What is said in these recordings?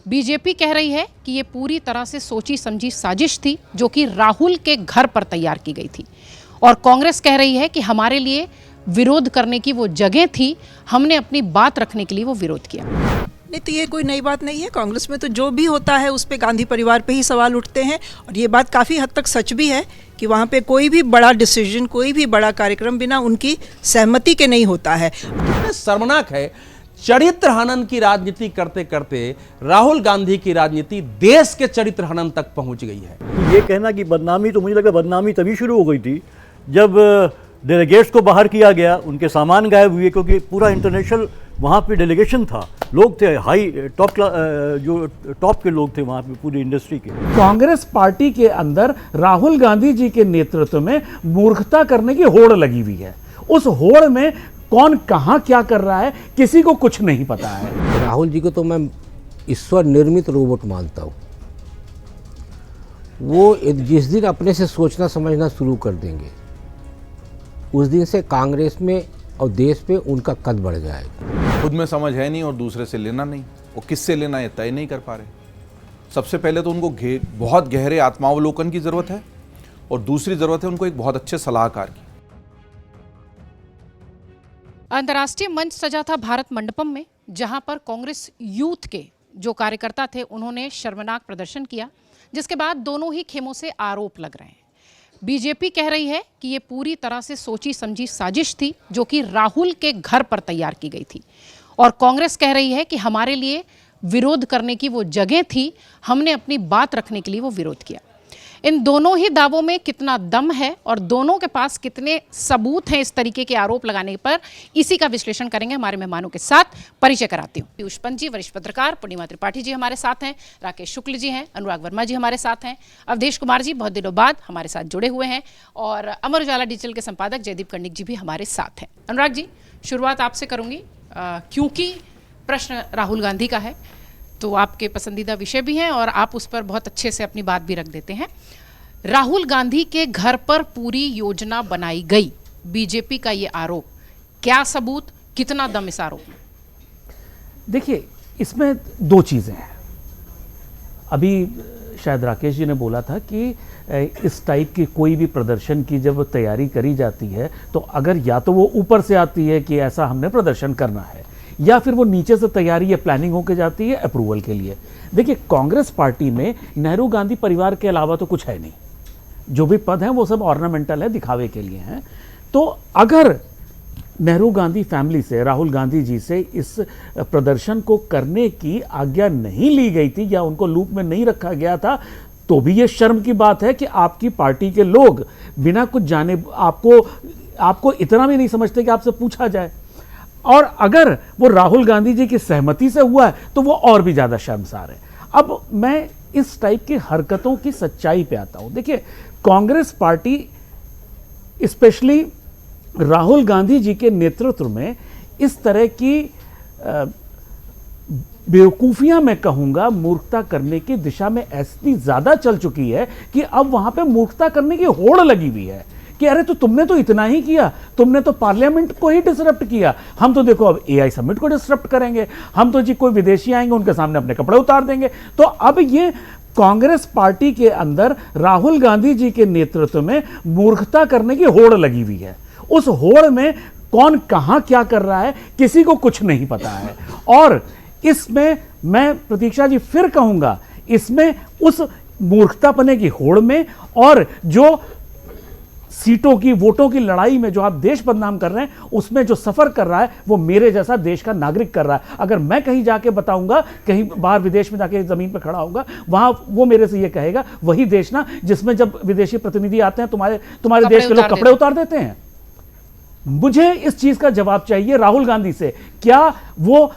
BJP कह रही है कि ये पूरी तरह से सोची समझी साजिश थी जो कि राहुल के घर पर तैयार की गई थी, और कांग्रेस कह रही है कि हमारे लिए विरोध करने की वो जगह थी, हमने अपनी बात रखने के लिए वो विरोध किया। नहीं, तो ये कोई नई बात नहीं है। कांग्रेस में तो जो भी होता है उस पे गांधी परिवार पे ही सवाल उठते हैं, और ये बात काफ़ी हद तक सच भी है कि वहाँ पे कोई भी बड़ा डिसीजन, कोई भी बड़ा कार्यक्रम बिना उनकी सहमति के नहीं होता है। शर्मनाक है, चरित्र हनन की राजनीति करते करते राहुल गांधी की राजनीति देश के चरित्र हनन तक पहुंच गई है। ये कहना कि बदनामी, तो मुझे लगा बदनामी तभी शुरू हो गई थी जब डेलीगेट्स को बाहर किया गया, उनके सामान गायब हुए, क्योंकि पूरा इंटरनेशनल वहाँ पे डेलीगेशन था, लोग थे हाई जो टॉप के लोग थे वहाँ पे पूरी इंडस्ट्री के। कांग्रेस पार्टी के अंदर राहुल गांधी जी के नेतृत्व में मूर्खता करने की होड़ लगी हुई है। उस होड़ में कौन कहाँ क्या कर रहा है किसी को कुछ नहीं पता है। राहुल जी को तो मैं ईश्वर निर्मित रोबोट मानता हूँ। वो जिस दिन अपने से सोचना समझना शुरू कर देंगे, उस दिन से कांग्रेस में और देश पे उनका कद बढ़ जाएगा। खुद में समझ है नहीं और दूसरे से लेना नहीं, वो किससे लेना है तय नहीं कर पा रहे। सबसे पहले तो उनको बहुत गहरे आत्मावलोकन की ज़रूरत है, और दूसरी ज़रूरत है उनको एक बहुत अच्छे सलाहकार की। अंतर्राष्ट्रीय मंच सजा था भारत मंडपम में, जहां पर कांग्रेस यूथ के जो कार्यकर्ता थे उन्होंने शर्मनाक प्रदर्शन किया, जिसके बाद दोनों ही खेमों से आरोप लग रहे हैं। बीजेपी कह रही है कि ये पूरी तरह से सोची समझी साजिश थी जो कि राहुल के घर पर तैयार की गई थी, और कांग्रेस कह रही है कि हमारे लिए विरोध करने की वो जगह थी, हमने अपनी बात रखने के लिए वो विरोध किया। इन दोनों ही दावों में कितना दम है और दोनों के पास कितने सबूत हैं इस तरीके के आरोप लगाने पर, इसी का विश्लेषण करेंगे हमारे मेहमानों के साथ। परिचय कराती हूँ। पीयूष पंत जी वरिष्ठ पत्रकार, पूर्णिमा त्रिपाठी जी हमारे साथ हैं, राकेश शुक्ल जी हैं, अनुराग वर्मा जी हमारे साथ हैं, अवधेश कुमार जी बहुत दिनों बाद हमारे साथ जुड़े हुए हैं, और अमर उजाला डिजिटल के संपादक जयदीप कर्णिक जी भी हमारे साथ हैं। अनुराग जी, शुरुआत आपसे करूँगी क्योंकि प्रश्न राहुल गांधी का है, तो आपके पसंदीदा विषय भी हैं और आप उस पर बहुत अच्छे से अपनी बात भी रख देते हैं। राहुल गांधी के घर पर पूरी योजना बनाई गई, बीजेपी का ये आरोप, क्या सबूत, कितना दम इस आरोप में? देखिए, इसमें दो चीज़ें हैं। अभी शायद राकेश जी ने बोला था कि इस टाइप की कोई भी प्रदर्शन की जब तैयारी करी जाती है तो अगर या तो वो ऊपर से आती है कि ऐसा हमने प्रदर्शन करना है, या फिर वो नीचे से तैयारी या प्लानिंग होकर जाती है अप्रूवल के लिए। देखिए, कांग्रेस पार्टी में नेहरू गांधी परिवार के अलावा तो कुछ है नहीं, जो भी पद हैं वो सब ऑर्नामेंटल है, दिखावे के लिए हैं। तो अगर नेहरू गांधी फैमिली से, राहुल गांधी जी से इस प्रदर्शन को करने की आज्ञा नहीं ली गई थी या उनको लूप में नहीं रखा गया था, तो भी ये शर्म की बात है कि आपकी पार्टी के लोग बिना कुछ जाने आपको इतना भी नहीं समझते कि आपसे पूछा जाए। और अगर वो राहुल गांधी जी की सहमति से हुआ है तो वो और भी ज़्यादा शर्मसार है। अब मैं इस टाइप की हरकतों की सच्चाई पे आता हूं। देखिए, कांग्रेस पार्टी स्पेशली राहुल गांधी जी के नेतृत्व में इस तरह की बेवकूफ़ियां, मैं कहूंगा मूर्खता करने की दिशा में ऐसी ज़्यादा चल चुकी है कि अब वहां पे मूर्खता करने की होड़ लगी हुई है कि अरे तो तुमने तो इतना ही किया, तुमने तो पार्लियामेंट को ही डिसरप्ट किया, हम तो देखो अब एआई समिट को डिसरप्ट करेंगे, हम तो जी कोई विदेशी आएंगे उनके सामने अपने कपड़े उतार देंगे। तो अब ये कांग्रेस पार्टी के अंदर राहुल गांधी जी के नेतृत्व में मूर्खता करने की होड़ लगी हुई है। उस होड़ में कौन कहां क्या कर रहा है किसी को कुछ नहीं पता है, और इसमें मैं प्रतीक्षा जी फिर कहूंगा, इसमें उस मूर्खतापने की होड़ में और जो सीटों की, वोटों की लड़ाई में जो आप देश बदनाम कर रहे हैं, उसमें जो सफर कर रहा है वो मेरे जैसा देश का नागरिक कर रहा है। अगर मैं कहीं जाके बताऊंगा, कहीं बाहर विदेश में जाके जमीन पर खड़ा होगा, वहां वो मेरे से ये कहेगा, वही देश ना जिसमें जब विदेशी प्रतिनिधि आते हैं तुम्हारे देश के लोग कपड़े उतार देते हैं। मुझे इस चीज का जवाब चाहिए राहुल गांधी से। क्या वो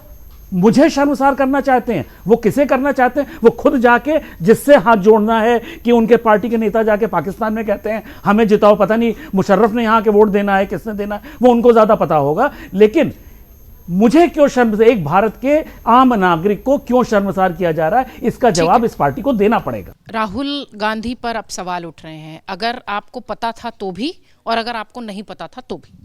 मुझे शर्मसार करना चाहते हैं? वो किसे करना चाहते हैं? वो खुद जाके जिससे हाथ जोड़ना है कि उनके पार्टी के नेता जाके पाकिस्तान में कहते हैं हमें जिताओ, पता नहीं मुशर्रफ ने यहां के वोट देना है, किसने देना है, वो उनको ज्यादा पता होगा। लेकिन मुझे क्यों शर्म से, एक भारत के आम नागरिक को क्यों शर्मसार किया जा रहा है, इसका जवाब इस पार्टी को देना पड़ेगा। राहुल गांधी पर अब सवाल उठ रहे हैं, अगर आपको पता था तो भी और अगर आपको नहीं पता था तो भी।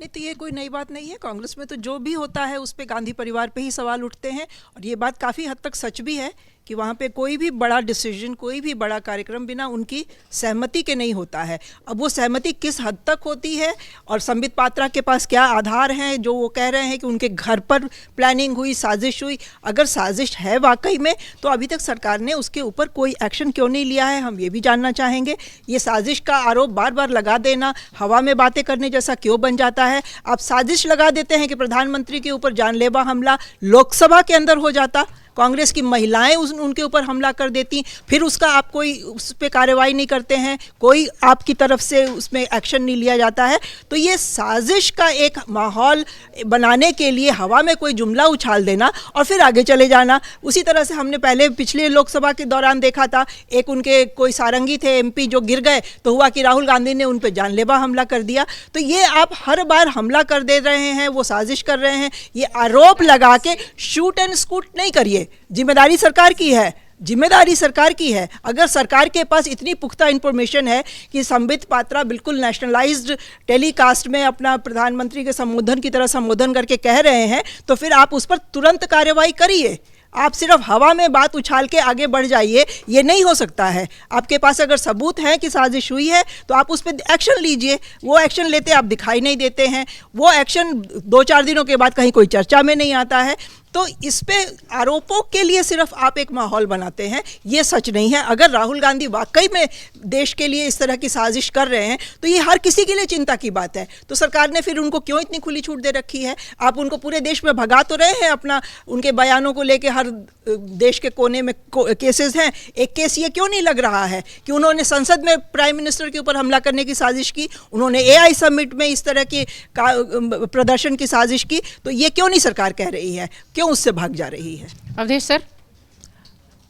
नहीं तो ये कोई नई बात नहीं है। कांग्रेस में तो जो भी होता है उस पे गांधी परिवार पे ही सवाल उठते हैं, और ये बात काफ़ी हद तक सच भी है कि वहाँ पे कोई भी बड़ा डिसीजन, कोई भी बड़ा कार्यक्रम बिना उनकी सहमति के नहीं होता है। अब वो सहमति किस हद तक होती है और संबित पात्रा के पास क्या आधार हैं जो वो कह रहे हैं कि उनके घर पर प्लानिंग हुई, साजिश हुई, अगर साजिश है वाकई में तो अभी तक सरकार ने उसके ऊपर कोई एक्शन क्यों नहीं लिया है, हम ये भी जानना चाहेंगे। ये साजिश का आरोप बार बार लगा देना हवा में बातें करने जैसा क्यों बन जाता है? आप साजिश लगा देते हैं कि प्रधानमंत्री के ऊपर जानलेवा हमला लोकसभा के अंदर हो जाता, कांग्रेस की महिलाएं उनके ऊपर हमला कर देती, फिर उसका आप कोई उस पर कार्रवाई नहीं करते हैं, कोई आपकी तरफ से उसमें एक्शन नहीं लिया जाता है। तो ये साजिश का एक माहौल बनाने के लिए हवा में कोई जुमला उछाल देना और फिर आगे चले जाना। उसी तरह से हमने पहले पिछले लोकसभा के दौरान देखा था, एक उनके कोई सारंगी थे एमपी जो गिर गए तो हुआ कि राहुल गांधी ने उन पर जानलेवा हमला कर दिया। तो ये आप हर बार हमला कर दे रहे हैं, वो साजिश कर रहे हैं, ये आरोप लगा के शूट एंड स्कूट नहीं करिए। जिम्मेदारी सरकार की है, जिम्मेदारी सरकार की है। अगर सरकार के पास इतनी पुख्ता इंफॉर्मेशन है कि संबित पात्रा बिल्कुल नेशनलाइज्ड टेलीकास्ट में अपना प्रधानमंत्री के संबोधन की तरह संबोधन करके कह रहे हैं, तो फिर आप उस पर तुरंत कार्रवाई करिए। आप सिर्फ हवा में बात उछाल के आगे बढ़ जाइए, ये नहीं हो सकता है। आपके पास अगर सबूत है कि साजिश हुई है तो आप उस पर एक्शन लीजिए। वो एक्शन लेते आप दिखाई नहीं देते हैं, वो एक्शन 2-4 दिनों के बाद कहीं कोई चर्चा में नहीं आता है। तो इस पे आरोपों के लिए सिर्फ आप एक माहौल बनाते हैं, ये सच नहीं है। अगर राहुल गांधी वाकई में देश के लिए इस तरह की साजिश कर रहे हैं तो ये हर किसी के लिए चिंता की बात है। तो सरकार ने फिर उनको क्यों इतनी खुली छूट दे रखी है? आप उनको पूरे देश में भगा तो रहे हैं अपना, उनके बयानों को लेके हर देश के कोने में केसेस हैं। एक केस ये क्यों नहीं लग रहा है कि उन्होंने संसद में प्राइम मिनिस्टर के ऊपर हमला करने की साजिश की, उन्होंने AI समिट में इस तरह की प्रदर्शन की साजिश की, तो ये क्यों नहीं सरकार कह रही है, क्यों उससे भाग जा रही है? अवधेश सर,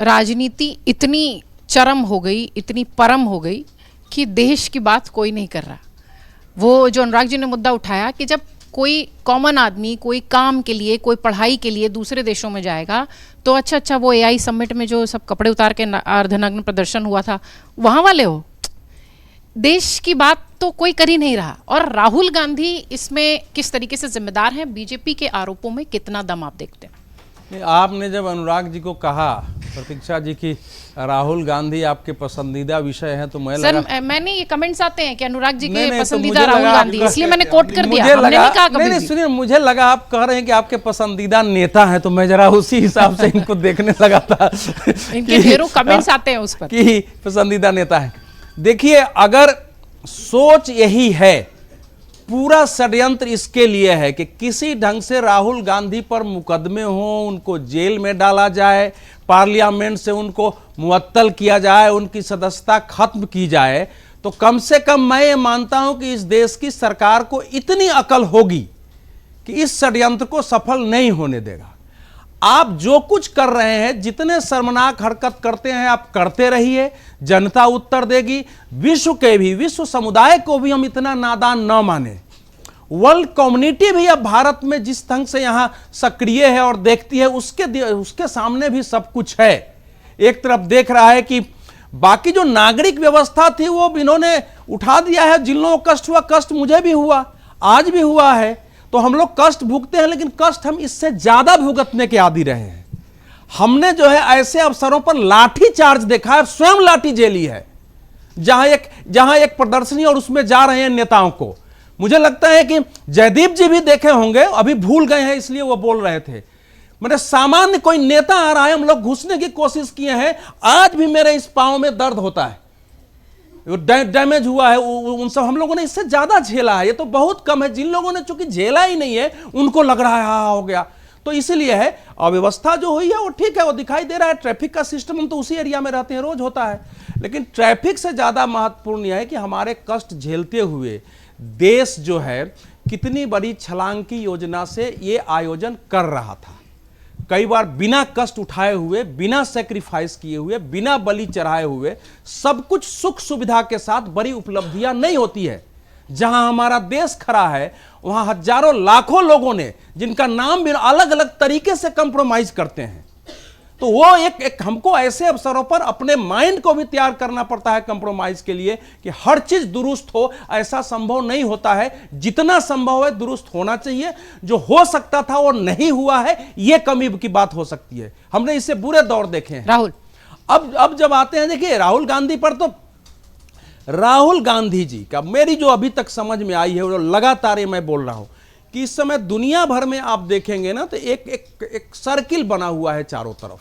राजनीति इतनी चरम हो गई, इतनी परम हो गई कि देश की बात कोई नहीं कर रहा। वो जो अनुराग जी ने मुद्दा उठाया कि जब कोई कॉमन आदमी कोई काम के लिए, कोई पढ़ाई के लिए दूसरे देशों में जाएगा तो अच्छा वो AI समिट में जो सब कपड़े उतार के अर्धनग्न प्रदर्शन हुआ था वहाँ वाले हो, देश की बात तो कोई कर ही नहीं रहा। और राहुल गांधी इसमें किस तरीके से जिम्मेदार हैं? बीजेपी के आरोपों में कितना दम आप देखते हैं? आपने जब अनुराग जी को कहा, प्रतीक्षा जी, की राहुल गांधी आपके पसंदीदा विषय है, तो मैं सर मैंने ये कमेंट्स आते हैं कि अनुराग जी के तो पसंदीदा मुझे राहुल लगा गांधी, इसलिए मैंने कोट कर दिया, मुझे हमने लगा, नहीं कहा कभी भी। सुनिए, मुझे लगा आप कह रहे हैं कि आपके पसंदीदा नेता है, तो मैं जरा उसी हिसाब से इनको देखने लगा था। इनके ढेरों कमेंट्स आते हैं उस पर कि पसंदीदा नेता है। देखिए, अगर सोच यही है, पूरा षड्यंत्र इसके लिए है कि किसी ढंग से राहुल गांधी पर मुकदमे हो, उनको जेल में डाला जाए, पार्लियामेंट से उनको मुअत्तल किया जाए, उनकी सदस्यता खत्म की जाए, तो कम से कम मैं ये मानता हूं कि इस देश की सरकार को इतनी अकल होगी कि इस षड्यंत्र को सफल नहीं होने देगा। आप जो कुछ कर रहे हैं, जितने शर्मनाक हरकत करते हैं आप करते रहिए, जनता उत्तर देगी। विश्व समुदाय को भी हम इतना नादान न माने। वर्ल्ड कम्युनिटी भी अब भारत में जिस ढंग से यहां सक्रिय है और देखती है, उसके सामने भी सब कुछ है। एक तरफ देख रहा है कि बाकी जो नागरिक व्यवस्था थी वो इन्होंने उठा दिया है। जिन लोगों को कष्ट हुआ, कष्ट मुझे भी हुआ, आज भी हुआ है, तो हम लोग कष्ट भुगते हैं, लेकिन कष्ट हम इससे ज्यादा भुगतने के आदी रहे हैं। हमने जो है ऐसे अवसरों पर लाठी चार्ज देखा है, स्वयं लाठी जेली है, जहां एक प्रदर्शनी और उसमें जा रहे हैं नेताओं को। मुझे लगता है कि जयदीप जी भी देखे होंगे, अभी भूल गए हैं इसलिए वो बोल रहे थे। मेरे सामान्य कोई नेता आ रहा है, हम लोग घुसने की कोशिश किए हैं, आज भी मेरे इस पांव में दर्द होता है, डैमेज हुआ है। उन सब हम लोगों ने इससे ज्यादा झेला है, ये तो बहुत कम है। जिन लोगों ने चूंकि झेला ही नहीं है उनको लग रहा है हाँ हो गया। तो इसीलिए है, अव्यवस्था जो हुई है वो ठीक है, वो दिखाई दे रहा है। ट्रैफिक का सिस्टम, हम तो उसी एरिया में रहते हैं, रोज होता है। लेकिन ट्रैफिक से ज्यादा महत्वपूर्ण यह है कि हमारे कष्ट झेलते हुए देश जो है कितनी बड़ी छलांग की योजना से ये आयोजन कर रहा था। कई बार बिना कष्ट उठाए हुए, बिना सेक्रीफाइस किए हुए, बिना बलि चढ़ाए हुए, सब कुछ सुख सुविधा के साथ बड़ी उपलब्धियां नहीं होती है। जहां हमारा देश खड़ा है वहां हजारों लाखों लोगों ने, जिनका नाम भी अलग अलग तरीके से कंप्रोमाइज करते हैं। तो वो एक हमको ऐसे अवसरों पर अपने माइंड को भी तैयार करना पड़ता है कंप्रोमाइज के लिए कि हर चीज दुरुस्त हो, ऐसा संभव नहीं होता है। जितना संभव है दुरुस्त होना चाहिए, जो हो सकता था वो नहीं हुआ है, ये कमी की बात हो सकती है। हमने इससे बुरे दौर देखे हैं। राहुल, अब जब आते हैं, देखिए राहुल गांधी पर, तो राहुल गांधी जी का मेरी जो अभी तक समझ में आई है, वो लगातार ये मैं बोल रहा हूं कि इस समय दुनिया भर में आप देखेंगे ना, तो एक सर्किल बना हुआ है चारों तरफ,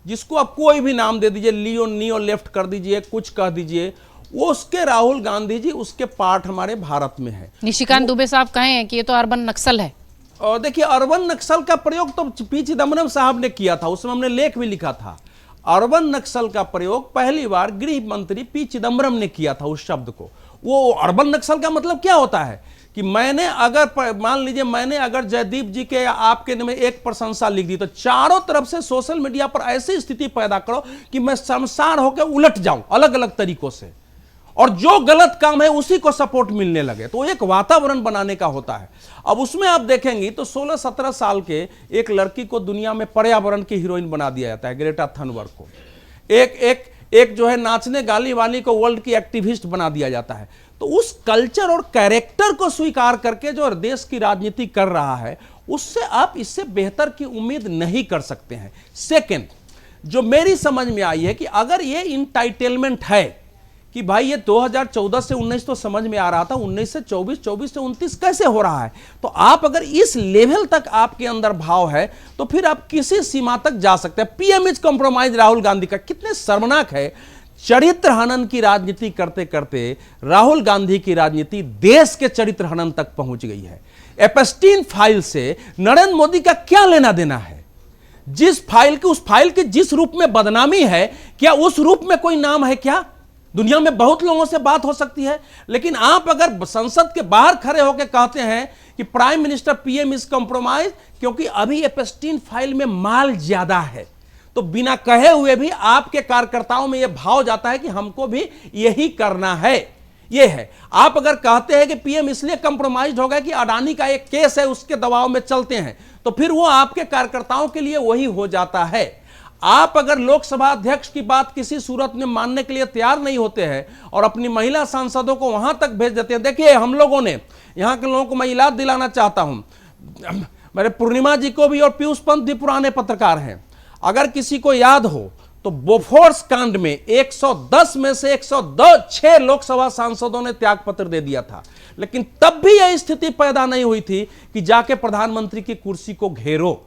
जिसको आप कोई भी नाम दे दीजिए, लियो नियो लेफ्ट कर दीजिए, कुछ कह दीजिए, वो उसके राहुल गांधी जी उसके पार्ट हमारे भारत में है। निशिकांत दुबे साहब कहे हैं कि ये तो अर्बन नक्सल है। और देखिए, अर्बन नक्सल का प्रयोग तो पी चिदम्बरम साहब ने किया था, उसमें हमने लेख भी लिखा था। अर्बन नक्सल का प्रयोग पहली बार गृह मंत्री पी चिदम्बरम ने किया था उस शब्द को। वो अर्बन नक्सल का मतलब क्या होता है कि मैंने अगर मान लीजिए मैंने अगर जयदीप जी के या आपके में एक प्रशंसा लिख दी, तो चारों तरफ से सोशल मीडिया पर ऐसी स्थिति पैदा करो कि मैं शर्मसार होकर उलट जाऊं अलग अलग तरीकों से, और जो गलत काम है उसी को सपोर्ट मिलने लगे। तो एक वातावरण बनाने का होता है। अब उसमें आप देखेंगे तो 16-17 साल के एक लड़की को दुनिया में पर्यावरण की हीरोइन बना दिया जाता है, ग्रेटा थनबर्ग को। एक जो है नाचने गाली वाली को वर्ल्ड की एक्टिविस्ट बना दिया जाता है। तो उस कल्चर और कैरेक्टर को स्वीकार करके जो देश की राजनीति कर रहा है, उससे आप इससे बेहतर की उम्मीद नहीं कर सकते हैं। सेकंड, जो मेरी समझ में आई है कि अगर ये इंटाइटलमेंट है कि भाई ये 2014 से 19 तो समझ में आ रहा था, 19 से 24, 24 से 29 कैसे हो रहा है, तो आप अगर इस लेवल तक आपके अंदर भाव है तो फिर आप किसी सीमा तक जा सकते हैं। PM is compromise Rahul Gandhi का कितने शर्मनाक है। चरित्र हनन की राजनीति करते करते राहुल गांधी की राजनीति देश के चरित्र हनन तक पहुंच गई है। एपस्टीन फाइल से नरेंद्र मोदी का क्या लेना देना है? जिस फाइल की, उस फाइल की जिस रूप में बदनामी है, क्या उस रूप में कोई नाम है क्या? दुनिया में बहुत लोगों से बात हो सकती है, लेकिन आप अगर संसद के बाहर खड़े होकर कहते हैं कि prime minister PM is compromise क्योंकि अभी एपस्टीन फाइल में माल ज्यादा है, तो बिना कहे हुए भी आपके कार्यकर्ताओं में यह भाव जाता है कि हमको भी यही करना है। यह है, आप अगर कहते हैं कि पीएम इसलिए कंप्रोमाइज हो गया कि अडानी का एक केस है उसके दबाव में चलते हैं, तो फिर वो आपके कार्यकर्ताओं के लिए वही हो जाता है। आप अगर लोकसभा अध्यक्ष की बात किसी सूरत में मानने के लिए तैयार नहीं होते हैं और अपनी महिला सांसदों को वहां तक भेज देते हैं, देखिए हम लोगों ने यहां के लोगों को मैं याद दिलाना चाहता हूं, मेरे पूर्णिमा जी को भी और पीयूष पंत भी पुराने पत्रकार हैं, अगर किसी को याद हो तो बोफोर्स कांड में 110 में से 106 लोकसभा सांसदों ने त्यागपत्र दे दिया था, लेकिन तब भी यह स्थिति पैदा नहीं हुई थी कि जाके प्रधानमंत्री की कुर्सी को घेरो,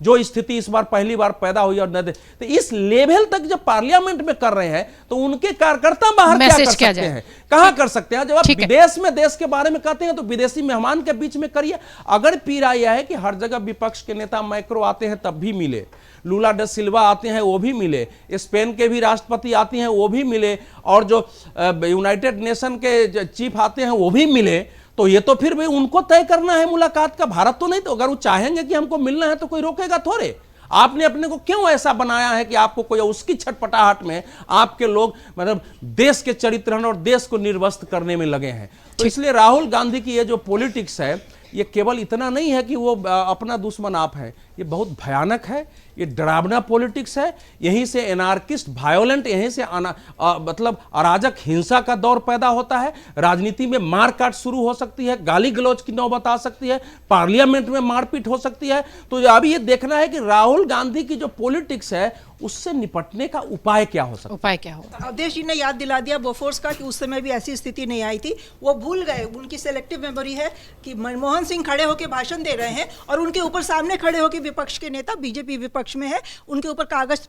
जो स्थिति इस बार पहली बार पैदा हुई। और तो इस लेवल तक जब पार्लियामेंट में कर रहे हैं तो उनके कार्यकर्ता बाहर क्या कर सकते हैं, कहां कर सकते हैं? जब आप विदेश में देश के बारे में कहते हैं तो विदेशी मेहमान के बीच में करिए। अगर पीड़ा यह है कि हर जगह विपक्ष के नेता मैक्रो आते हैं तब भी मिले, लूला डे सिल्वा आते हैं वो भी मिले, स्पेन के भी राष्ट्रपति आते हैं वो भी मिले, और जो यूनाइटेड नेशन के चीफ आते हैं वो भी मिले, तो ये तो फिर भी उनको तय करना है मुलाकात का, भारत तो नहीं। तो अगर वो चाहेंगे कि हमको मिलना है तो कोई रोकेगा थोड़े। आपने अपने को क्यों ऐसा बनाया है कि आपको कोई उसकी छटपटाहट में आपके लोग मतलब देश के चरित्र और देश को निर्वस्त करने में लगे हैं? तो इसलिए राहुल गांधी की ये जो पॉलिटिक्स है, ये केवल इतना नहीं है कि वो अपना दुश्मन आप है, ये बहुत भयानक है, ये डरावना पॉलिटिक्स है। यहीं से एनार्किस्ट वायोलेंट, यहीं से मतलब अराजक हिंसा का दौर पैदा होता है। राजनीति में मारकाट शुरू हो सकती है, गाली गलौज की नौबत आ सकती है, पार्लियामेंट में मारपीट हो सकती है। तो अब ये देखना है कि राहुल गांधी की जो पॉलिटिक्स है उससे निपटने का उपाय क्या हो सकता है? उपाय क्या होगा? अवधेश जी ने याद दिला दिया बोफोर्स का कि उस समय भी ऐसी स्थिति नहीं आई थी। वो भूल गए, उनकी सेलेक्टिव मेमोरी है कि मनमोहन सिंह खड़े होकर भाषण दे रहे हैं और उनके ऊपर सामने खड़े होकर विपक्ष के नेता, बीजेपी विपक्ष में है, उनके ऊपर कागज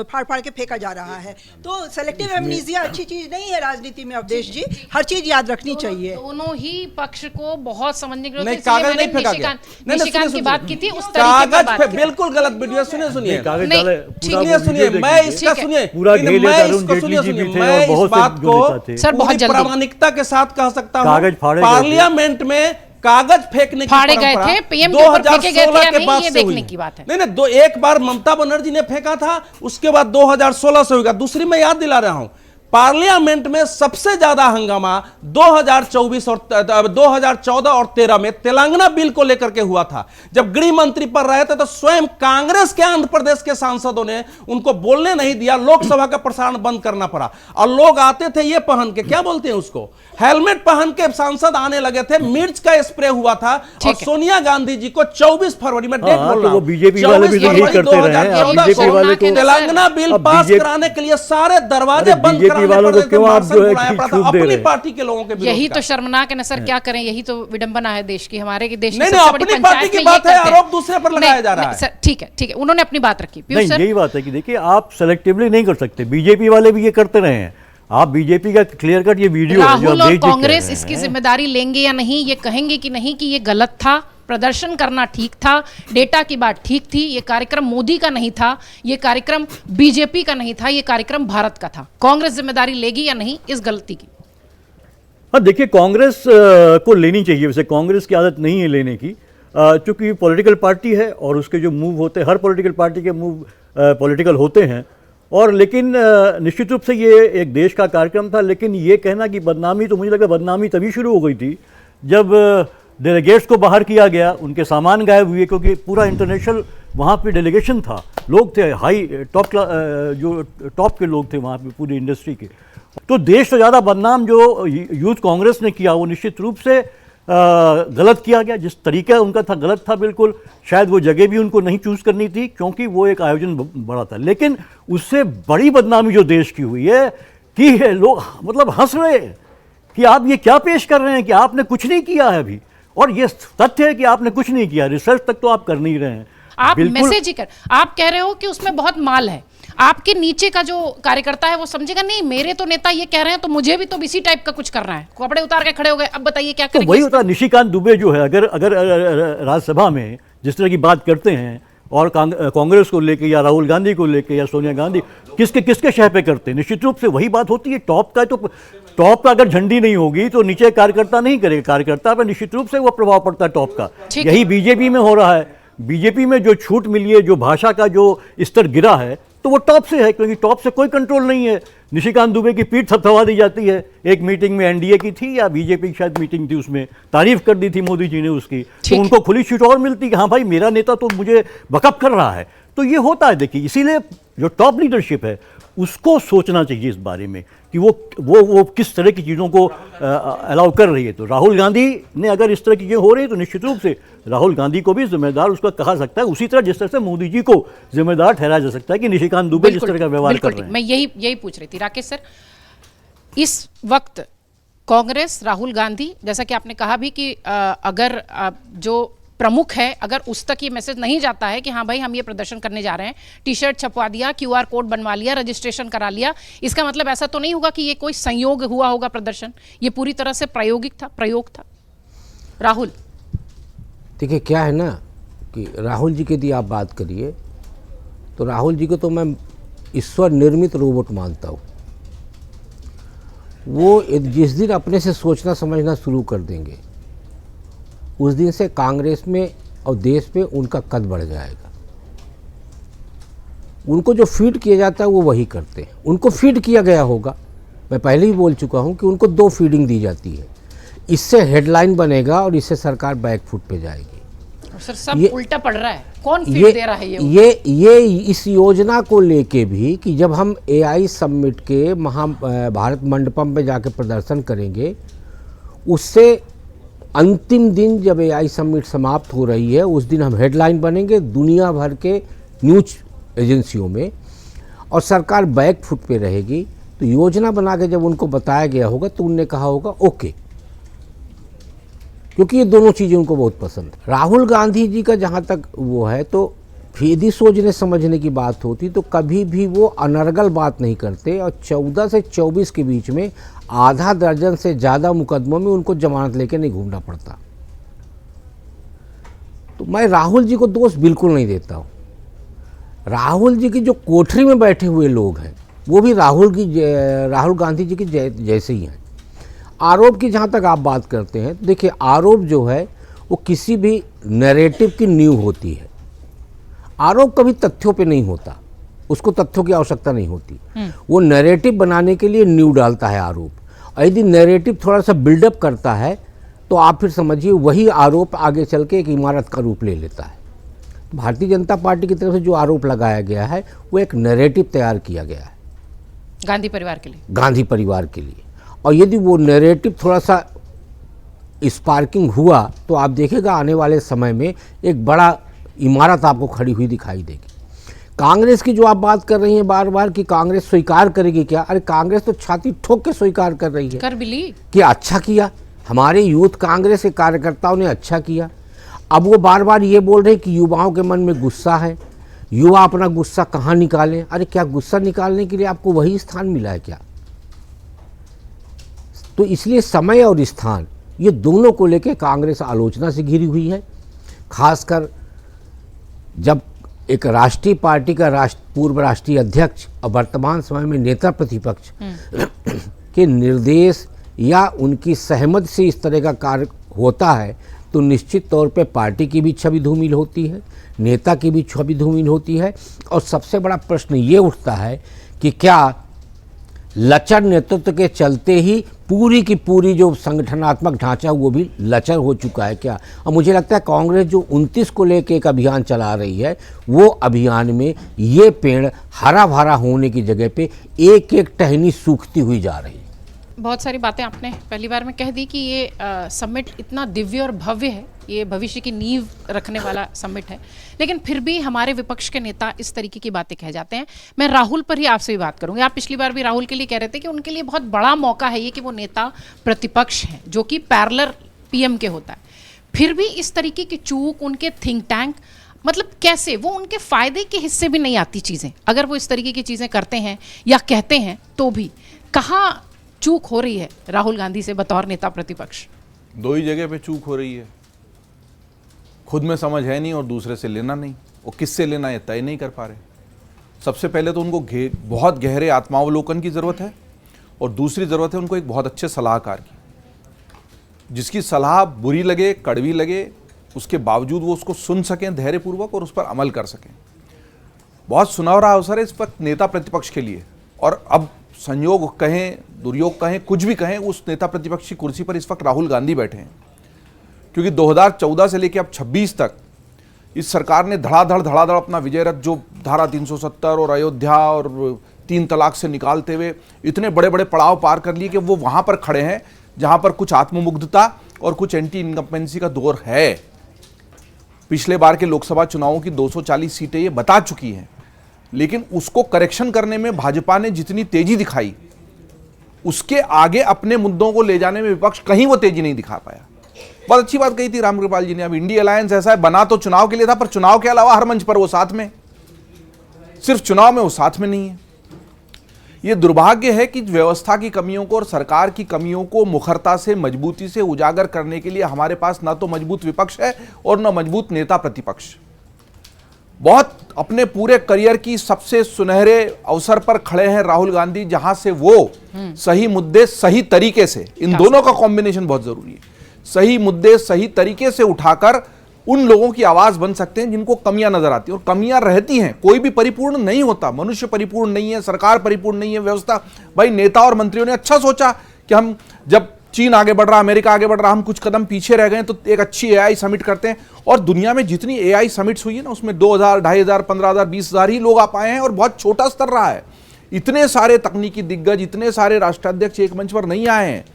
फाड़ फाड़ के फेंका जा रहा है। तो सेलेक्टिव एमनीजिया अच्छी चीज नहीं है राजनीति में अवधेश जी, हर चीज याद रखनी चाहिए। दोनों ही पक्ष को बहुत समझने की नहीं, कागज नहीं फेंका गया। निशिकांत की बात की थी उस तरीके कागज बिल्कुल गलत वीडियो। सुनिए कागज नहीं, डाले ठीक पूरा है, सुनिए, मैं इसका सुनिए पूरा लेकिन घेले मैं अरुण इसको जेटली जी भी थे मैं और बहुत इस बात से नेता थे। को सर, बहुत पूरी जल्दी प्रामाणिकता के साथ कह सकता हूं, कागज फाड़े गए थे। पार्लियामेंट में कागज फेंकने की फाड़े गए परंपरा थे, पीएम के ऊपर फेंके गए थे या 2016 के नहीं, बाद ये से हुई देखने की बात है। नहीं, एक बार ममता बनर्जी ने फेंका था, उसके बाद 2016 से होगा। दूसरी मैं याद दिला रहा हूं, पार्लियामेंट में सबसे ज्यादा हंगामा 2024 और 2014 और 13 में तेलंगाना बिल को लेकर के हुआ था। जब गृह मंत्री पर रहे थे तो स्वयं कांग्रेस के आंध्र प्रदेश के सांसदों ने उनको बोलने नहीं दिया, लोकसभा का प्रसारण बंद करना पड़ा। और लोग आते थे ये पहन के, क्या बोलते हैं उसको, हेलमेट पहन के सांसद आने लगे थे। मिर्च का स्प्रे हुआ था और सोनिया गांधी जी को 24 फरवरी में डेट बोल रहा हूं, बीजेपी वाले भी यही करते रहे हैं। बीजेपी वाले को तेलंगाना बिल पास कराने के लिए सारे दरवाजे बंद कराने वालों को क्यों आप जो है अपनी पार्टी के लोगों के। यही तो शर्मनाक है ना सर, क्या करें, यही तो विडंबना है देश की, हमारे की देश की नहीं, सबसे बड़ी अपनी पंचायत पार्टी की में बात ये है, करते हैं। आरोप दूसरे पर लगाया जा रहा है। सर ठीक है, उन्होंने अपनी बात रखी। पीयूष सर, यही बात है कि देखिए आप सेलेक्टिवली नहीं कर सकते, बीजेपी वाले भी ये करते रहे हैं। आप बीजेपी का क्लियर कट ये वीडियो है जो राहुल आप और देख के कह कांग्रेस रहे इसकी हैं। जिम्मेदारी लेंगे या नहीं, ये कहेंगे कि नहीं कि ये गलत था, प्रदर्शन करना ठीक था, डेटा की बात ठीक थी, ये कार्यक्रम मोदी का नहीं था, ये कार्यक्रम बीजेपी का नहीं था, ये कार्यक्रम भारत का था। कांग्रेस जिम्मेदारी लेगी या नहीं इस गलती की? हाँ देखिए, कांग्रेस को लेनी चाहिए, वैसे कांग्रेस की आदत नहीं है लेने की, चूंकि पॉलिटिकल पार्टी है और उसके जो मूव होते हैं, हर पॉलिटिकल पार्टी के मूव पॉलिटिकल होते हैं। और लेकिन निश्चित रूप से ये एक देश का कार्यक्रम था। लेकिन ये कहना कि बदनामी, तो मुझे लगता है बदनामी तभी शुरू हो गई थी जब डेलीगेट्स को बाहर किया गया, उनके सामान गायब हुए, क्योंकि पूरा इंटरनेशनल वहाँ पे डेलीगेशन था, लोग थे हाई जो टॉप के लोग थे वहाँ पे पूरी इंडस्ट्री के। तो देश से ज़्यादा बदनाम जो यूथ कांग्रेस ने किया वो निश्चित रूप से गलत किया गया। जिस तरीका उनका था गलत था बिल्कुल। शायद वो जगह भी उनको नहीं चूज़ करनी थी क्योंकि वो एक आयोजन बड़ा था। लेकिन उससे बड़ी बदनामी जो देश की हुई है कि लोग मतलब हंस रहे हैं कि आप ये क्या पेश कर रहे हैं कि आपने कुछ नहीं किया है अभी, और ये तथ्य है कि आपने कुछ नहीं किया, रिसर्च तक तो आप कर नहीं रहे हैं। आप मैसेज ही कर, आप कह रहे हो कि उसमें बहुत माल है, आपके नीचे का जो कार्यकर्ता है वो समझेगा नहीं मेरे तो नेता ये कह रहे हैं तो मुझे भी तो इसी टाइप का कुछ करना है, कपड़े उतार के खड़े हो गए, अब बताइए क्या करेंगे। तो वही होता है, निशिकांत दुबे जो है अगर राज्यसभा में जिस तरह की बात करते हैं और कांग्रेस को लेके या राहुल गांधी को लेके या सोनिया गांधी किसके शह पे करते हैं, निश्चित रूप से वही बात होती है। टॉप का अगर झंडी नहीं होगी तो नीचे कार्यकर्ता नहीं करेगा, कार्यकर्ता पर निश्चित रूप से वो प्रभाव पड़ता है टॉप का। यही बीजेपी में हो रहा है। बीजेपी में जो छूट मिली है, जो भाषा का जो स्तर गिरा है, तो वो टॉप से है, क्योंकि टॉप से कोई कंट्रोल नहीं है। निशिकांत दुबे की पीठ थपथपा दी जाती है। एक मीटिंग में एनडीए की थी या बीजेपी की शायद मीटिंग थी, उसमें तारीफ कर दी थी मोदी जी ने उसकी, तो उनको खुली छूट और मिलती कि हाँ भाई मेरा नेता तो मुझे बकअप कर रहा है। तो ये होता है देखिए, इसीलिए जो टॉप लीडरशिप है उसको सोचना चाहिए इस बारे में कि वो किस तरह की चीज़ों को अलाउ कर रही है। तो राहुल गांधी ने अगर इस तरह की चीज़ें हो रही है तो निश्चित रूप से राहुल गांधी को भी जिम्मेदार उसका कहा सकता है, उसी तरह जिस तरह से मोदी जी को जिम्मेदार ठहराया जा सकता है कि निशिकांत दुबे जिस तरह का व्यवहार कर रहे हैं। मैं यही पूछ रही थी राकेश सर, इस वक्त कांग्रेस, राहुल गांधी, जैसा कि आपने कहा भी कि अगर जो प्रमुख है अगर उस तक ये मैसेज नहीं जाता है कि हाँ भाई हम ये प्रदर्शन करने जा रहे हैं, टी शर्ट छपवा दिया, क्यूआर कोड बनवा लिया, रजिस्ट्रेशन करा लिया, इसका मतलब ऐसा तो नहीं होगा कि ये कोई संयोग हुआ होगा प्रदर्शन, ये पूरी तरह से प्रयोग था। राहुल, देखिए क्या है ना कि राहुल जी की यदि आप बात करिए तो राहुल जी को तो मैं ईश्वर निर्मित रोबोट मानता हूँ। वो जिस दिन अपने से सोचना समझना शुरू कर देंगे उस दिन से कांग्रेस में और देश में उनका कद बढ़ जाएगा। उनको जो फीड किया जाता है वो वही करते हैं। उनको फीड किया गया होगा, मैं पहले ही बोल चुका हूँ कि उनको 2 फीडिंग दी जाती है, इससे हेडलाइन बनेगा और इससे सरकार बैकफुट पे जाएगी। और सर सब उल्टा पड़ रहा है, कौन फीड दे रहा है ये इस योजना को लेके भी कि जब हम AI समिट के भारत मंडपम में जाके प्रदर्शन करेंगे, उससे अंतिम दिन जब AI समिट समाप्त हो रही है उस दिन हम हेडलाइन बनेंगे दुनिया भर के न्यूज एजेंसियों में और सरकार बैक फुट पे रहेगी। तो योजना बना के जब उनको बताया गया होगा तो उनने कहा होगा ओके, क्योंकि ये दोनों चीज़ें उनको बहुत पसंद है। राहुल गांधी जी का जहाँ तक वो है तो यदि सोचने समझने की बात होती तो कभी भी वो अनर्गल बात नहीं करते और 14 से 24 के बीच में आधा दर्जन से ज़्यादा मुकदमों में उनको जमानत लेके नहीं घूमना पड़ता। तो मैं राहुल जी को दोष बिल्कुल नहीं देता हूँ। राहुल जी की जो कोठरी में बैठे हुए लोग हैं वो भी राहुल गांधी जी की जैसे ही हैं। आरोप की जहाँ तक आप बात करते हैं, देखिए आरोप जो है वो किसी भी नैरेटिव की नींव होती है। आरोप कभी तथ्यों पे नहीं होता, उसको तथ्यों की आवश्यकता नहीं होती। वो नैरेटिव बनाने के लिए न्यू डालता है आरोप, और यदि नैरेटिव थोड़ा सा बिल्डअप करता है तो आप फिर समझिए वही आरोप आगे चल के एक इमारत का रूप ले लेता है। भारतीय जनता पार्टी की तरफ से जो आरोप लगाया गया है वो एक नैरेटिव तैयार किया गया है गांधी परिवार के लिए, गांधी परिवार के लिए, और यदि वो नैरेटिव थोड़ा सा स्पार्किंग हुआ तो आप देखेगा आने वाले समय में एक बड़ा इमारत आपको खड़ी हुई दिखाई देगी। कांग्रेस की जो आप बात कर रही हैं बार बार कि कांग्रेस स्वीकार करेगी क्या, अरे कांग्रेस तो छाती ठोक के स्वीकार कर रही है, कर भी ली कि अच्छा किया, हमारे यूथ कांग्रेस के कार्यकर्ताओं ने अच्छा किया। अब वो बार बार ये बोल रहे हैं कि युवाओं के मन में गुस्सा है, युवा अपना गुस्सा कहाँ निकालें। अरे क्या गुस्सा निकालने के लिए आपको वही स्थान मिला है क्या? तो इसलिए समय और स्थान ये दोनों को लेकर कांग्रेस आलोचना से घिरी हुई है। खासकर जब एक राष्ट्रीय पार्टी का पूर्व राष्ट्रीय अध्यक्ष और वर्तमान समय में नेता प्रतिपक्ष के निर्देश या उनकी सहमति से इस तरह का कार्य होता है तो निश्चित तौर पे पार्टी की भी छवि धूमिल होती है, नेता की भी छवि धूमिल होती है। और सबसे बड़ा प्रश्न ये उठता है कि क्या लचर नेतृत्व के चलते ही पूरी की पूरी जो संगठनात्मक ढांचा वो भी लचर हो चुका है क्या? और मुझे लगता है कांग्रेस जो 29 को लेकर एक अभियान चला रही है वो अभियान में ये पेड़ हरा भरा होने की जगह पे एक एक टहनी सूखती हुई जा रही है। बहुत सारी बातें आपने पहली बार में कह दी कि ये समिट इतना दिव्य और भव्य है, ये भविष्य की नींव रखने वाला समिट है, लेकिन फिर भी हमारे विपक्ष के नेता इस तरीके की बातें कह जाते हैं। मैं राहुल पर ही आपसे भी बात करूंगी। आप पिछली बार भी राहुल के लिए कह रहे थे कि उनके लिए बहुत बड़ा मौका है ये कि वो नेता प्रतिपक्ष हैं, जो कि पैरेलल पीएम के होता है। फिर भी इस तरीके की चूक उनके थिंक टैंक, मतलब कैसे वो उनके फायदे के हिस्से भी नहीं आती चीज़ें, अगर वो इस तरीके की चीज़ें करते हैं या कहते हैं तो भी कहाँ चूक हो रही है राहुल गांधी से बतौर नेता प्रतिपक्ष? दो ही जगह पे चूक हो रही है, खुद में समझ है नहीं और दूसरे से लेना नहीं, वो किससे लेना है तय नहीं कर पा रहे। सबसे पहले तो उनको बहुत गहरे आत्मावलोकन की ज़रूरत है, और दूसरी ज़रूरत है उनको एक बहुत अच्छे सलाहकार की, जिसकी सलाह बुरी लगे, कड़वी लगे, उसके बावजूद वो उसको सुन सकें धैर्यपूर्वक और उस पर अमल कर सकें। बहुत सुनहरा अवसर है इस वक्त नेता प्रतिपक्ष के लिए, और अब संयोग कहें, दुर्योग कहें, कुछ भी कहें, उस नेता प्रतिपक्ष की कुर्सी पर इस वक्त राहुल गांधी बैठे हैं। क्योंकि 2014 से लेकर अब 26 तक इस सरकार ने धड़ाधड़ अपना विजय रथ, जो धारा 370 और अयोध्या और 3 तलाक से निकालते हुए इतने बड़े बड़े पड़ाव पार कर लिए कि वो वहां पर खड़े हैं जहां पर कुछ आत्ममुग्धता और कुछ एंटी इनकम्पेंसी का दौर है। पिछले बार के लोकसभा चुनावों की 240 सीटें ये बता चुकी हैं, लेकिन उसको करेक्शन करने में भाजपा ने जितनी तेजी दिखाई, उसके आगे अपने मुद्दों को ले जाने में विपक्ष कहीं वो तेजी नहीं दिखा पाया। बहुत अच्छी बात कही थी रामकृपाल जी ने, अब इंडिया अलायंस ऐसा है, बना तो चुनाव के लिए था, पर चुनाव के अलावा हर मंच पर वो साथ में, सिर्फ चुनाव में वो साथ में नहीं है। ये दुर्भाग्य है कि व्यवस्था की कमियों को और सरकार की कमियों को मुखरता से, मजबूती से उजागर करने के लिए हमारे पास ना तो मजबूत विपक्ष है और ना मजबूत नेता प्रतिपक्ष। बहुत अपने पूरे करियर की सबसे सुनहरे अवसर पर खड़े हैं राहुल गांधी, जहां से वो सही मुद्दे सही तरीके से, इन दोनों का कॉम्बिनेशन बहुत जरूरी है, सही मुद्दे सही तरीके से उठाकर उन लोगों की आवाज बन सकते हैं जिनको कमियां नजर आती हैं। और कमियां रहती हैं, कोई भी परिपूर्ण नहीं होता, मनुष्य परिपूर्ण नहीं है, सरकार परिपूर्ण नहीं है, व्यवस्था। भाई नेता और मंत्रियों ने अच्छा सोचा कि हम, जब चीन आगे बढ़ रहा, अमेरिका आगे बढ़ रहा, हम कुछ कदम पीछे रह गए, तो एक अच्छी एआई समिट करते हैं। और दुनिया में जितनी एआई समिट्स हुई है ना, उसमें 2000, 2500, 15,000, 20,000 ही लोग आ पाए हैं, और बहुत छोटा स्तर रहा है। इतने सारे तकनीकी दिग्गज, इतने सारे राष्ट्राध्यक्ष एक मंच पर नहीं आए हैं।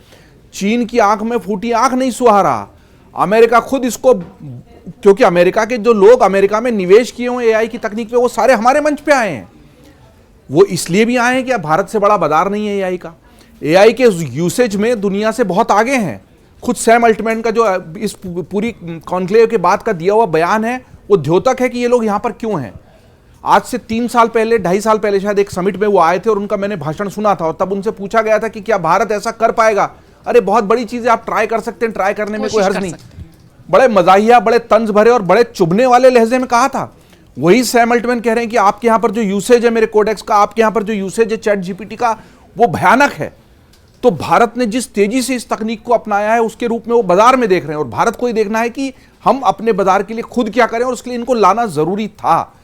चीन की आंख में फूटी आंख नहीं सुहारा, अमेरिका खुद इसको, क्योंकि अमेरिका के जो लोग अमेरिका में निवेश किए हुए एआई की तकनीक पे, वो सारे हमारे मंच पे आए हैं। वो इसलिए भी आए हैं कि अब भारत से बड़ा बाजार नहीं है एआई का। एआई के यूसेज में दुनिया से बहुत आगे हैं। खुद सैम अल्टमैन का जो इस पूरी कॉन्क्लेव के बाद का दिया हुआ बयान है, वो द्योतक है कि ये लोग यहाँ पर क्यों हैं। आज से 3 साल पहले, 2.5 साल पहले शायद एक समिट में वो आए थे और उनका मैंने भाषण सुना था, और तब उनसे पूछा गया था कि क्या भारत ऐसा कर पाएगा। अरे बहुत बड़ी चीजें आप ट्राई कर सकते हैं, ट्राई करने में कोई हर्ज नहीं। बड़े मजाहिया, बड़े तंज भरे और बड़े चुभने वाले लहजे में कहा था। वही सैम अल्टमैन कह रहे हैं कि आपके यहां पर जो यूसेज है मेरे कोडेक्स का, आपके यहां पर जो यूसेज है चैट जीपीटी का, वो भयानक है। तो भारत ने जिस तेजी से इस तकनीक को अपनाया है, उसके रूप में वो बाजार में देख रहे हैं, और भारत को ही देखना है कि हम अपने बाजार के लिए खुद क्या करें, और उसके लिए इनको लाना जरूरी था।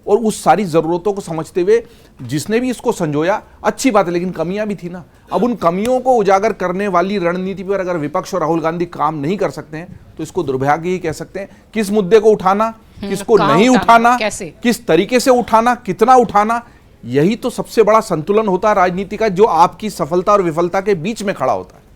और उस सारी ज़रूरतों को समझते हुए जिसने भी इसको संजोया, अच्छी बात है, लेकिन कमियां भी थी ना। अब उन कमियों को उजागर करने वाली रणनीति पर अगर विपक्ष और राहुल गांधी काम नहीं कर सकते हैं तो इसको दुर्भाग्य ही कह सकते हैं। किस मुद्दे को उठाना, किसको नहीं उठाना, किस तरीके से उठाना, कितना उठाना, यही तो सबसे बड़ा संतुलन होता है राजनीति का, जो आपकी सफलता और विफलता के बीच में खड़ा होता है।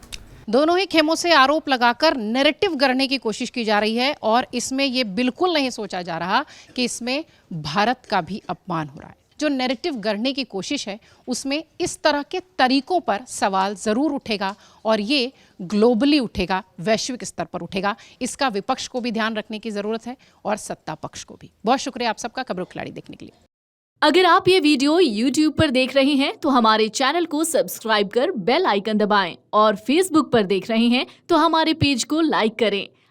दोनों ही खेमों से आरोप लगाकर नैरेटिव गढ़ने की कोशिश की जा रही है और इसमें यह बिल्कुल नहीं सोचा जा रहा कि इसमें भारत का भी अपमान हो रहा है। जो नैरेटिव गढ़ने की कोशिश है उसमें इस तरह के तरीकों पर सवाल जरूर उठेगा और ये ग्लोबली उठेगा, वैश्विक स्तर पर उठेगा। इसका विपक्ष को भी ध्यान रखने की जरूरत है और सत्ता पक्ष को भी। बहुत शुक्रिया आप सबका खबरों खिलाड़ी देखने के लिए। अगर आप ये वीडियो YouTube पर देख रहे हैं तो हमारे चैनल को सब्सक्राइब कर बेल आइकन दबाएं और Facebook पर देख रहे हैं तो हमारे पेज को लाइक करें।